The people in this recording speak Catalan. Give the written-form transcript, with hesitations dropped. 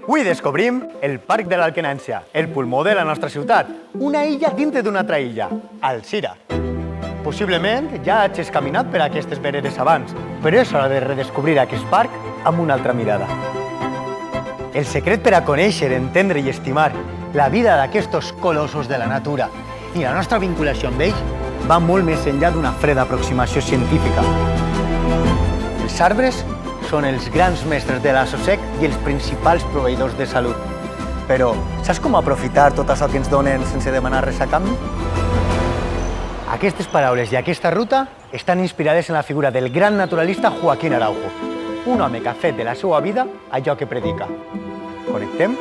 Avui descobrim el Parc de l'Alquenància, el pulmó de la nostra ciutat, una illa dintre d'una altra illa, Alzira. Possiblement ja hagis caminat per aquestes veredes abans, però és hora de redescobrir aquest parc amb una altra mirada. El secret per a conèixer, entendre i estimar la vida d'aquestos colossos de la natura i la nostra vinculació amb ells va molt més enllà d'una freda aproximació científica. Els arbres són els grans mestres de l'assosseг i els principals proveïdors de salut. Però saps com aprofitar tot això que ens donen sense demanar res a canvi? Aquestes paraules i aquesta ruta estan inspirades en la figura del gran naturalista Joaquín Araujo, un home que ha fet de la seva vida allò que predica. Connectem?